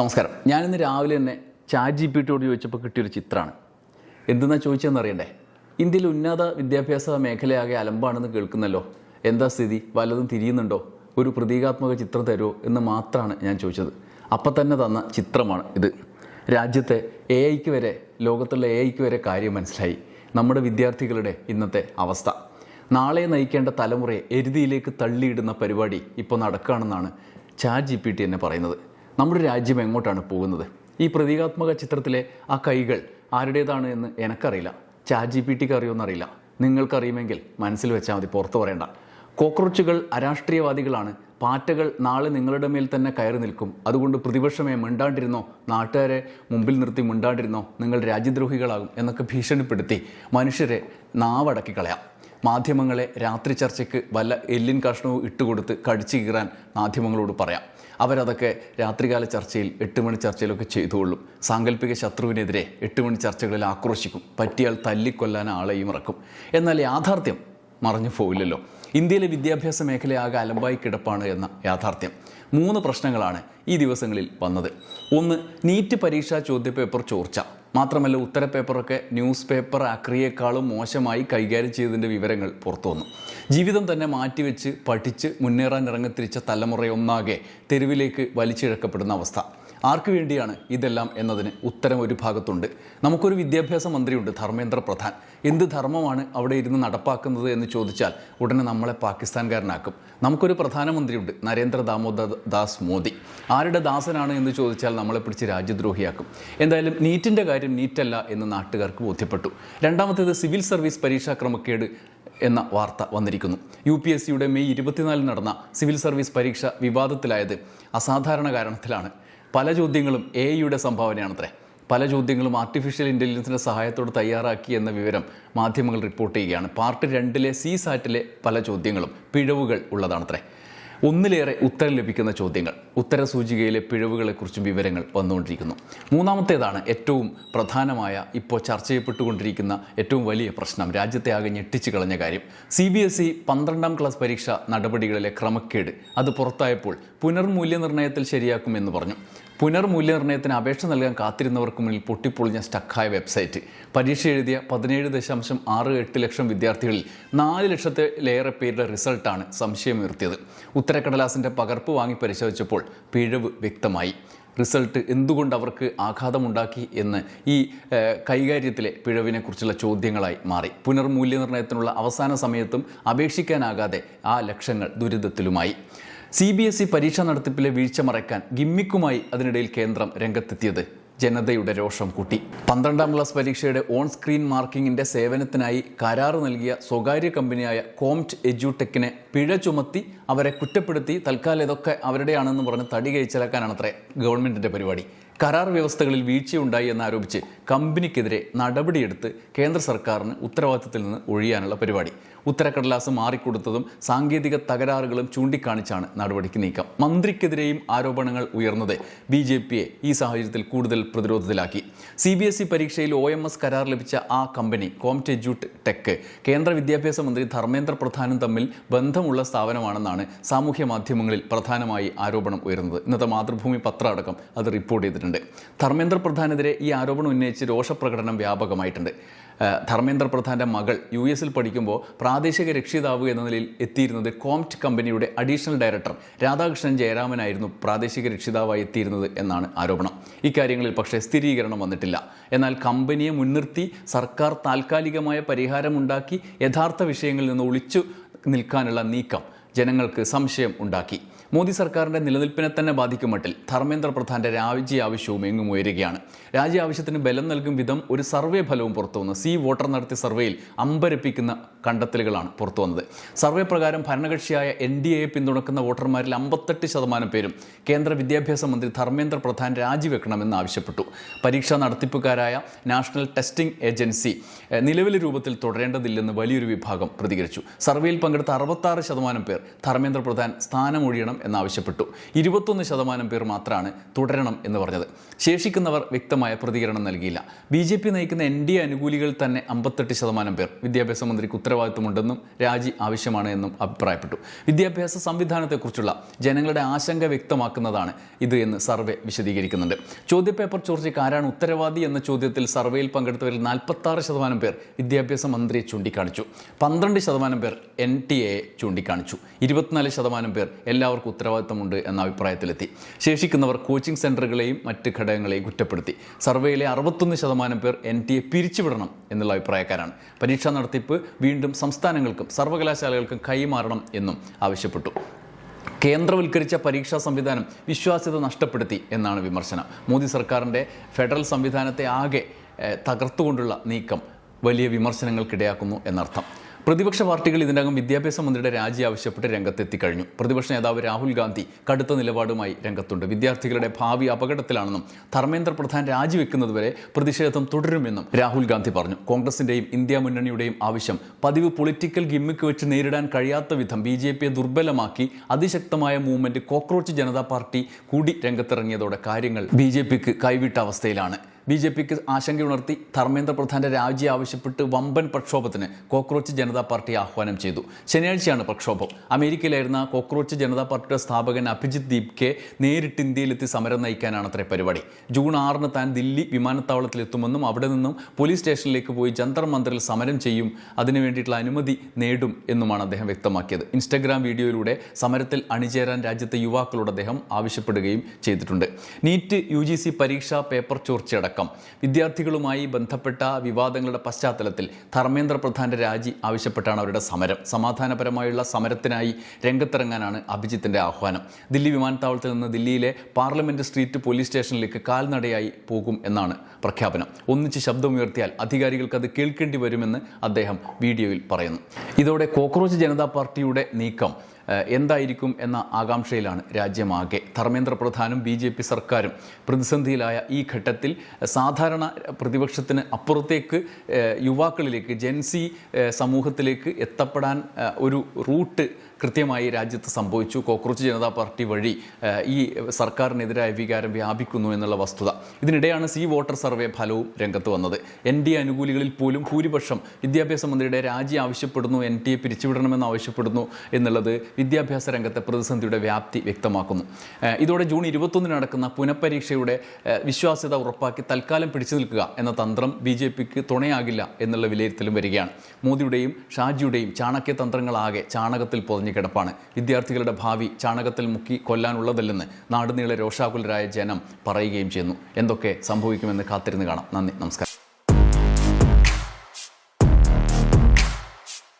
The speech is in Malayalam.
നമസ്കാരം. ഞാനിന്ന് രാവിലെ തന്നെ ChatGPT ചോദിച്ചപ്പോൾ കിട്ടിയൊരു ചിത്രമാണ്. എന്തെന്നാ ചോദിച്ചതെന്ന് അറിയണ്ടേ? ഇന്ത്യയിൽ ഉന്നത വിദ്യാഭ്യാസ മേഖലയാകെ അലമ്പാണെന്ന് കേൾക്കുന്നല്ലോ. എന്താ സ്ഥിതി? വല്ലതും തിരിയുന്നുണ്ടോ? ഒരു പ്രതീകാത്മക ചിത്രം തരുമോ എന്ന് മാത്രമാണ് ഞാൻ ചോദിച്ചത്. അപ്പം തന്നെ തന്ന ചിത്രമാണ് ഇത്. രാജ്യത്തെ ലോകത്തുള്ള AI വരെ കാര്യം മനസ്സിലായി. നമ്മുടെ വിദ്യാർത്ഥികളുടെ ഇന്നത്തെ അവസ്ഥ, നാളെ നയിക്കേണ്ട തലമുറയെ എരുതിയിലേക്ക് തള്ളിയിടുന്ന പരിപാടി ഇപ്പോൾ നടക്കുകയാണെന്നാണ് ChatGPT എന്നെ പറയുന്നത്. നമ്മുടെ രാജ്യം എങ്ങോട്ടാണ് പോകുന്നത്? ഈ പ്രതീകാത്മക ചിത്രത്തിലെ ആ കൈകൾ ആരുടേതാണ് എന്ന് എനിക്കറിയില്ല, ChatGPTക്ക് അറിയുമെന്നറിയില്ല. നിങ്ങൾക്കറിയുമെങ്കിൽ മനസ്സിൽ വെച്ചാൽ മതി, പുറത്ത് പറയണ്ട. കോക്രോച്ചുകൾ അരാഷ്ട്രീയവാദികളാണ്, പാറ്റകൾ നാളെ നിങ്ങളുടെ മേൽ തന്നെ കയറി നിൽക്കും. അതുകൊണ്ട് പ്രതിപക്ഷമേ മിണ്ടാണ്ടിരുന്നോ, നാട്ടുകാരെ മുമ്പിൽ നിർത്തി മിണ്ടാണ്ടിരുന്നോ, നിങ്ങൾ രാജ്യദ്രോഹികളാകും എന്നൊക്കെ ഭീഷണിപ്പെടുത്തി മനുഷ്യരെ നാവടക്കി കളയാം. മാധ്യമങ്ങളെ രാത്രി ചർച്ചയ്ക്ക് വല്ല എല്ലിൻ കഷ്ണവും ഇട്ടുകൊടുത്ത് കടിച്ചു കീറാൻ മാധ്യമങ്ങളോട് പറയാം. അവരതൊക്കെ രാത്രികാല ചർച്ചയിൽ 8 മണി ചർച്ചയിലൊക്കെ ചെയ്തുകൊള്ളും. സാങ്കല്പിക ശത്രുവിനെതിരെ 8 മണി ചർച്ചകളിൽ ആക്രോശിക്കും. പറ്റിയാൽ തല്ലിക്കൊല്ലാൻ ആളെയും ഇറക്കും. എന്നാൽ യാഥാർത്ഥ്യം മറഞ്ഞു പോവില്ലല്ലോ. ഇന്ത്യയിലെ വിദ്യാഭ്യാസ മേഖലയാകെ അലമ്പായി കിടപ്പാണ് എന്ന യാഥാർത്ഥ്യം. 3 പ്രശ്നങ്ങളാണ് ഈ ദിവസങ്ങളിൽ വന്നത്. ഒന്ന്, നീറ്റ് പരീക്ഷാ ചോദ്യപേപ്പർ ചോർച്ച. മാത്രമല്ല, ഉത്തരപേപ്പറൊക്കെ ന്യൂസ് പേപ്പർ ആക്രിയേക്കാളും മോശമായി കൈകാര്യം ചെയ്തതിൻ്റെ വിവരങ്ങൾ പുറത്തു വന്നു. ജീവിതം തന്നെ മാറ്റിവെച്ച് പഠിച്ച് മുന്നേറാൻ ഇറങ്ങിത്തിരിച്ച തലമുറയൊന്നാകെ തെരുവിലേക്ക് വലിച്ചിഴക്കപ്പെടുന്ന അവസ്ഥ. ആർക്കു വേണ്ടിയാണ് ഇതെല്ലാം എന്നതിന് ഉത്തരം ഒരു ഭാഗത്തുണ്ട്. നമുക്കൊരു വിദ്യാഭ്യാസ മന്ത്രിയുണ്ട്, ധർമ്മേന്ദ്ര പ്രധാൻ. എന്ത് ധർമ്മമാണ് അവിടെ ഇരുന്ന് നടപ്പാക്കുന്നത് എന്ന് ചോദിച്ചാൽ ഉടനെ നമ്മളെ പാകിസ്ഥാൻകാരനാക്കും. നമുക്കൊരു പ്രധാനമന്ത്രിയുണ്ട്, നരേന്ദ്ര ദാമോദർ ദാസ് മോദി. ആരുടെ ദാസനാണ് എന്ന് ചോദിച്ചാൽ നമ്മളെ പിടിച്ച് രാജ്യദ്രോഹിയാക്കും. എന്തായാലും നീറ്റിൻ്റെ കാര്യം നീറ്റല്ല എന്ന് നാട്ടുകാർക്ക് ബോധ്യപ്പെട്ടു. രണ്ടാമത്തേത്, സിവിൽ സർവീസ് പരീക്ഷാ ക്രമക്കേട് എന്ന വാർത്ത വന്നിരിക്കുന്നു. UPSCയുടെ മെയ് 24 നടന്ന സിവിൽ സർവീസ് പരീക്ഷ വിവാദത്തിലായത് അസാധാരണ കാരണത്തിലാണ്. പല ചോദ്യങ്ങളും AI സംഭാവനയാണത്രേ. പല ചോദ്യങ്ങളും ആർട്ടിഫിഷ്യൽ ഇൻ്റലിജൻസിൻ്റെ സഹായത്തോടെ തയ്യാറാക്കി എന്ന വിവരം മാധ്യമങ്ങൾ റിപ്പോർട്ട് ചെയ്യുകയാണ്. പാർട്ട് 2 CSAT പല ചോദ്യങ്ങളും പിഴവുകൾ ഉള്ളതാണത്രേ. ഒന്നിലേറെ ഉത്തരം ലഭിക്കുന്ന ചോദ്യങ്ങൾ, ഉത്തരസൂചികയിലെ പിഴവുകളെക്കുറിച്ചും വിവരങ്ങൾ വന്നുകൊണ്ടിരിക്കുന്നു. മൂന്നാമത്തേതാണ് ഏറ്റവും പ്രധാനമായ, ഇപ്പോൾ ചർച്ച ചെയ്യപ്പെട്ടുകൊണ്ടിരിക്കുന്ന ഏറ്റവും വലിയ പ്രശ്നം, രാജ്യത്തെ ആകെ ഞെട്ടിച്ചു കളഞ്ഞ കാര്യം. CBSE 12ാം ക്ലാസ് പരീക്ഷ നടപടികളിലെ ക്രമക്കേട് അത് പുറത്തായപ്പോൾ പുനർമൂല്യനിർണ്ണയത്തിൽ ശരിയാക്കുമെന്ന് പറഞ്ഞു. പുനർമൂല്യനിർണ്ണയത്തിന് അപേക്ഷ നൽകാൻ കാത്തിരുന്നവർക്ക് മുന്നിൽ പൊട്ടിപ്പൊളിഞ്ഞ സ്റ്റക്കായ വെബ്സൈറ്റ്. പരീക്ഷ എഴുതിയ 17.68 ലക്ഷം വിദ്യാർത്ഥികളിൽ 4 ലക്ഷത്തിലേറെ പേരുടെ റിസൾട്ടാണ് സംശയമുയർത്തിയത്. ഉത്തരക്കടലാസിൻ്റെ പകർപ്പ് വാങ്ങി പരിശോധിച്ചപ്പോൾ പിഴവ് വ്യക്തമായി. റിസൾട്ട് എന്തുകൊണ്ട് അവർക്ക് ആഘാതമുണ്ടാക്കി എന്ന് ഈ കൈകാര്യത്തിലെ പിഴവിനെക്കുറിച്ചുള്ള ചോദ്യങ്ങളായി മാറി. പുനർമൂല്യനിർണ്ണയത്തിനുള്ള അവസാന സമയത്തും അപേക്ഷിക്കാനാകാതെ ആ ലക്ഷങ്ങൾ ദുരിതത്തിലുമായി. CBSE പരീക്ഷാ നടത്തിപ്പിലെ വീഴ്ച മറയ്ക്കാൻ ഗിമ്മിക്കുമായി അതിനിടയിൽ കേന്ദ്രം രംഗത്തെത്തിയത് ജനതയുടെ രോഷം കൂട്ടി. 12ാം ക്ലാസ് പരീക്ഷയുടെ ഓൺ സ്ക്രീൻ മാർക്കിങ്ങിൻ്റെ സേവനത്തിനായി കരാറ് നൽകിയ സ്വകാര്യ കമ്പനിയായ കോംറ്റ് എഡ്യൂടെക്കിനെ പിഴ ചുമത്തി അവരെ കുറ്റപ്പെടുത്തി തൽക്കാലം ഇതൊക്കെ അവരുടെയാണെന്ന് പറഞ്ഞ് തടി കഴിച്ചിലാക്കാനാണത്രേ ഗവൺമെൻറ്റിൻ്റെ പരിപാടി. കരാർ വ്യവസ്ഥകളിൽ വീഴ്ചയുണ്ടായി എന്നാരോപിച്ച് കമ്പനിക്കെതിരെ നടപടിയെടുത്ത് കേന്ദ്ര സർക്കാരിന് ഉത്തരവാദിത്തത്തിൽ നിന്ന് ഒഴിയാനുള്ള പരിപാടി. ഉത്തരക്കടലാസ് മാറിക്കൊടുത്തതും സാങ്കേതിക തകരാറുകളും ചൂണ്ടിക്കാണിച്ചാണ് നടപടിക്ക് നീക്കം. മന്ത്രിക്കെതിരെയും ആരോപണങ്ങൾ ഉയർന്നത് BJPയെ ഈ സാഹചര്യത്തിൽ കൂടുതൽ പ്രതിരോധത്തിലാക്കി. CBSE പരീക്ഷയിൽ OMS കരാർ ലഭിച്ച ആ കമ്പനി കോംറ്റ് എഡ്യൂടെക് കേന്ദ്ര വിദ്യാഭ്യാസ മന്ത്രി ധർമ്മേന്ദ്ര പ്രധാനും തമ്മിൽ ബന്ധമുള്ള സ്ഥാപനമാണെന്നാണ് സാമൂഹ്യ മാധ്യമങ്ങളിൽ പ്രധാനമായി ആരോപണം ഉയർന്നത്. ഇന്നത്തെ മാതൃഭൂമി പത്രം അടക്കം അത് റിപ്പോർട്ട് ചെയ്തിട്ടുണ്ട്. ധർമ്മേന്ദ്ര പ്രധാനെതിരെ ഈ ആരോപണം ഉന്നയിച്ച് രോഷപ്രകടനം വ്യാപകമായിട്ടുണ്ട്. ധർമ്മേന്ദ്ര പ്രധാൻ്റെ മകൾ US പഠിക്കുമ്പോൾ പ്രാദേശിക രക്ഷിതാവ് എന്ന നിലയിൽ എത്തിയിരുന്നത് കോംറ്റ് കമ്പനിയുടെ അഡീഷണൽ ഡയറക്ടർ രാധാകൃഷ്ണൻ ജയരാമനായിരുന്നു. പ്രാദേശിക രക്ഷിതാവായി എത്തിയിരുന്നത് എന്നാണ് ആരോപണം. ഇക്കാര്യങ്ങളിൽ പക്ഷേ സ്ഥിരീകരണം വന്നിട്ടില്ല. എന്നാൽ കമ്പനിയെ മുൻനിർത്തി സർക്കാർ താൽക്കാലികമായ പരിഹാരമുണ്ടാക്കി യഥാർത്ഥ വിഷയങ്ങളിൽ നിന്ന് ഒളിച്ചു നിൽക്കാനുള്ള നീക്കം ജനങ്ങൾക്ക് സംശയം ഉണ്ടാക്കി. മോദി സർക്കാരിൻ്റെ നിലനിൽപ്പിനെ തന്നെ ബാധിക്കും മട്ടിൽ ധർമ്മേന്ദ്ര പ്രധാൻ്റെ രാജി ആവശ്യവും എങ്ങും ഉയരുകയാണ്. രാജി ആവശ്യത്തിന് ബലം നൽകും വിധം ഒരു സർവേ ഫലവും പുറത്തു വന്നു. വോട്ടർ നടത്തിയ സർവേയിൽ അമ്പരപ്പിക്കുന്ന കണ്ടെത്തലുകളാണ് പുറത്തു വന്നത്. സർവേ പ്രകാരം ഭരണകക്ഷിയായ NDAയെ പിന്തുണക്കുന്ന വോട്ടർമാരിൽ 58% പേരും കേന്ദ്ര വിദ്യാഭ്യാസ മന്ത്രി ധർമ്മേന്ദ്ര പ്രധാൻ രാജിവെക്കണമെന്ന് ആവശ്യപ്പെട്ടു. പരീക്ഷാ നടത്തിപ്പുകാരായ നാഷണൽ ടെസ്റ്റിംഗ് ഏജൻസി നിലവിലെ രൂപത്തിൽ തുടരേണ്ടതില്ലെന്ന് വലിയൊരു വിഭാഗം പ്രതികരിച്ചു. സർവേയിൽ പങ്കെടുത്ത 66% പേർ ധർമ്മേന്ദ്ര പ്രധാൻ സ്ഥാനമൊഴിയണം എന്നാവശ്യപ്പെട്ടു. 21% പേർ മാത്രമാണ് തുടരണം എന്ന് പറഞ്ഞത്. ശേഷിക്കുന്നവർ വ്യക്തമായ പ്രതികരണം നൽകിയില്ല. BJP നയിക്കുന്ന NDA അനുകൂലികൾ തന്നെ 58% പേർ വിദ്യാഭ്യാസ മന്ത്രിക്ക് ഉത്തരവാദിത്വമുണ്ടെന്നും രാജി ആവശ്യമാണ് എന്നും അഭിപ്രായപ്പെട്ടു. വിദ്യാഭ്യാസ സംവിധാനത്തെക്കുറിച്ചുള്ള ജനങ്ങളുടെ ആശങ്ക വ്യക്തമാക്കുന്നതാണ് ഇത് എന്ന് സർവേ വിശദീകരിക്കുന്നുണ്ട്. ചോദ്യപേപ്പർ ചോർച്ചയ്ക്ക് ആരാണ് ഉത്തരവാദി എന്ന ചോദ്യത്തിൽ സർവേയിൽ പങ്കെടുത്തവരിൽ 46% പേർ വിദ്യാഭ്യാസ മന്ത്രിയെ ചൂണ്ടിക്കാണിച്ചു. 12% പേർ NTA ചൂണ്ടിക്കാണിച്ചു. 24% പേർ എല്ലാവർക്കും ഉത്തരവാദിത്തമുണ്ട് എന്ന അഭിപ്രായത്തിലെത്തി. ശേഷിക്കുന്നവർ കോച്ചിങ് സെൻ്ററുകളെയും മറ്റ് ഘടകങ്ങളെയും കുറ്റപ്പെടുത്തി. സർവേയിലെ 61% പേർ NTA പിരിച്ചുവിടണം എന്നുള്ള അഭിപ്രായക്കാരാണ്. പരീക്ഷാ നടത്തിപ്പ് വീണ്ടും സംസ്ഥാനങ്ങൾക്കും സർവകലാശാലകൾക്കും കൈമാറണം എന്നും ആവശ്യപ്പെട്ടു. കേന്ദ്രവൽക്കരിച്ച പരീക്ഷാ സംവിധാനം വിശ്വാസ്യത നഷ്ടപ്പെടുത്തി എന്നാണ് വിമർശനം. മോദി സർക്കാരിൻ്റെ ഫെഡറൽ സംവിധാനത്തെ ആകെ തകർത്തുകൊണ്ടുള്ള നീക്കം വലിയ വിമർശനങ്ങൾക്കിടയാക്കുന്നു എന്നർത്ഥം. പ്രതിപക്ഷ പാർട്ടികൾ ഇതിനകം വിദ്യാഭ്യാസ മന്ത്രിയുടെ രാജി ആവശ്യപ്പെട്ട് രംഗത്തെത്തിക്കഴിഞ്ഞു. പ്രതിപക്ഷ നേതാവ് രാഹുൽ ഗാന്ധി കടുത്ത നിലപാടുമായി രംഗത്തുണ്ട്. വിദ്യാർത്ഥികളുടെ ഭാവി അപകടത്തിലാണെന്നും ധർമ്മേന്ദ്ര പ്രധാൻ രാജിവെക്കുന്നതുവരെ പ്രതിഷേധം തുടരുമെന്നും രാഹുൽ ഗാന്ധി പറഞ്ഞു. കോൺഗ്രസിൻ്റെയും ഇന്ത്യ മുന്നണിയുടെയും ആവശ്യം പതിവ് പൊളിറ്റിക്കൽ ഗിമ്മിക്ക് വെച്ച് നേരിടാൻ കഴിയാത്ത വിധം BJPയെ ദുർബലമാക്കി അതിശക്തമായ മൂവ്മെൻറ്റ് കോക്രോച്ച് ജനതാ പാർട്ടി കൂടി രംഗത്തിറങ്ങിയതോടെ കാര്യങ്ങൾ BJPക്ക് കൈവിട്ട അവസ്ഥയിലാണ്. BJPക്ക് ആശങ്കയുണർത്തി ധർമ്മേന്ദ്ര പ്രധാന്റെ രാജി ആവശ്യപ്പെട്ട് വമ്പൻ പ്രക്ഷോഭത്തിന് കോക്രോച്ച് ജനതാ പാർട്ടി ആഹ്വാനം ചെയ്തു. ശനിയാഴ്ചയാണ് പ്രക്ഷോഭം. അമേരിക്കയിലായിരുന്ന കോക്രോച്ച് ജനതാ പാർട്ടിയുടെ സ്ഥാപകൻ അഭിജിത് ദീപ്കെ നേരിട്ട് ഇന്ത്യയിലെത്തി സമരം നയിക്കാനാണത്രേ പരിപാടി. ജൂൺ 6 താൻ ദില്ലി വിമാനത്താവളത്തിലെത്തുമെന്നും അവിടെ നിന്നും പോലീസ് സ്റ്റേഷനിലേക്ക് പോയി ജന്തർ മന്ദിറിൽ സമരം ചെയ്യും, അതിനു വേണ്ടിയിട്ടുള്ള അനുമതി നേടും എന്നുമാണ് അദ്ദേഹം വ്യക്തമാക്കിയത്. ഇൻസ്റ്റഗ്രാം വീഡിയോയിലൂടെ സമരത്തിൽ അണിചേരാൻ രാജ്യത്തെ യുവാക്കളോട് അദ്ദേഹം ആവശ്യപ്പെടുകയും ചെയ്തിട്ടുണ്ട്. നീറ്റ് UGC പരീക്ഷാ പേപ്പർ ചോർച്ചയടക്കം വിദ്യാർത്ഥികളുമായി ബന്ധപ്പെട്ട വിവാദങ്ങളുടെ പശ്ചാത്തലത്തിൽ ധർമ്മേന്ദ്ര പ്രധാന്റെ രാജി ആവശ്യപ്പെട്ടാണ് അവരുടെ സമരം. സമാധാനപരമായുള്ള സമരത്തിനായി രംഗത്തിറങ്ങാനാണ് അഭിജിത്തിന്റെ ആഹ്വാനം. ദില്ലി വിമാനത്താവളത്തിൽ നിന്ന് ദില്ലിയിലെ പാർലമെന്റ് സ്ട്രീറ്റ് പോലീസ് സ്റ്റേഷനിലേക്ക് കാൽനടയായി പോകും എന്നാണ് പ്രഖ്യാപനം. ഒന്നിച്ച് ശബ്ദമുയർത്തിയാൽ അധികാരികൾക്ക് അത് കേൾക്കേണ്ടി വരുമെന്ന് അദ്ദേഹം വീഡിയോയിൽ പറയുന്നു. ഇതോടെ കോക്രോച്ച് ജനതാ പാർട്ടിയുടെ നീക്കം എന്തായിരിക്കും എന്ന ആകാംക്ഷയിലാണ് രാജ്യമാകെ. ധർമ്മേന്ദ്ര പ്രധാനും BJP സർക്കാരും പ്രതിസന്ധിയിലായ ഈ ഘട്ടത്തിൽ സാധാരണ പ്രതിപക്ഷത്തിന് അപ്പുറത്തേക്ക് യുവാക്കളിലേക്ക് ജെൻസി സമൂഹത്തിലേക്ക് എത്തപ്പെടാൻ ഒരു റൂട്ട് കൃത്യമായി രാജ്യത്ത് സംഭവിച്ചു. കോക്രോച്ച് ജനതാ പാർട്ടി വഴി ഈ സർക്കാരിനെതിരായ വികാരം വ്യാപിക്കുന്നു എന്നുള്ള വസ്തുത. ഇതിനിടെയാണ് സി വോട്ടർ സർവേ ഫലവും രംഗത്ത് വന്നത്. NDA അനുകൂലികളിൽ പോലും ഭൂരിപക്ഷം വിദ്യാഭ്യാസ മന്ത്രിയുടെ രാജി ആവശ്യപ്പെടുന്നു, NTA പിരിച്ചുവിടണമെന്ന് ആവശ്യപ്പെടുന്നു എന്നുള്ളത് വിദ്യാഭ്യാസ രംഗത്തെ പ്രതിസന്ധിയുടെ വ്യാപ്തി വ്യക്തമാക്കുന്നു. ഇതോടെ ജൂൺ 21 നടക്കുന്ന പുനഃപരീക്ഷയുടെ വിശ്വാസ്യത ഉറപ്പാക്കി തൽക്കാലം പിടിച്ചു നിൽക്കുക എന്ന തന്ത്രം BJPക്ക് തുണയാകില്ല എന്നുള്ള വിലയിരുത്തലും വരികയാണ്. മോദിയുടെയും ഷാജിയുടെയും ചാണക്യ തന്ത്രങ്ങളാകെ ചാണകത്തിൽ പൊതിഞ്ഞ് കിടപ്പാണ്. വിദ്യാർത്ഥികളുടെ ഭാവി ചാണകത്തിൽ മുക്കി കൊല്ലാനുള്ളതല്ലെന്ന് നാടുനീളെ രോഷാകുലരായ ജനം പറയുകയും ചെയ്യുന്നു. എന്തൊക്കെ സംഭവിക്കുമെന്ന് കാത്തിരുന്ന് കാണാം. നന്ദി, നമസ്കാരം.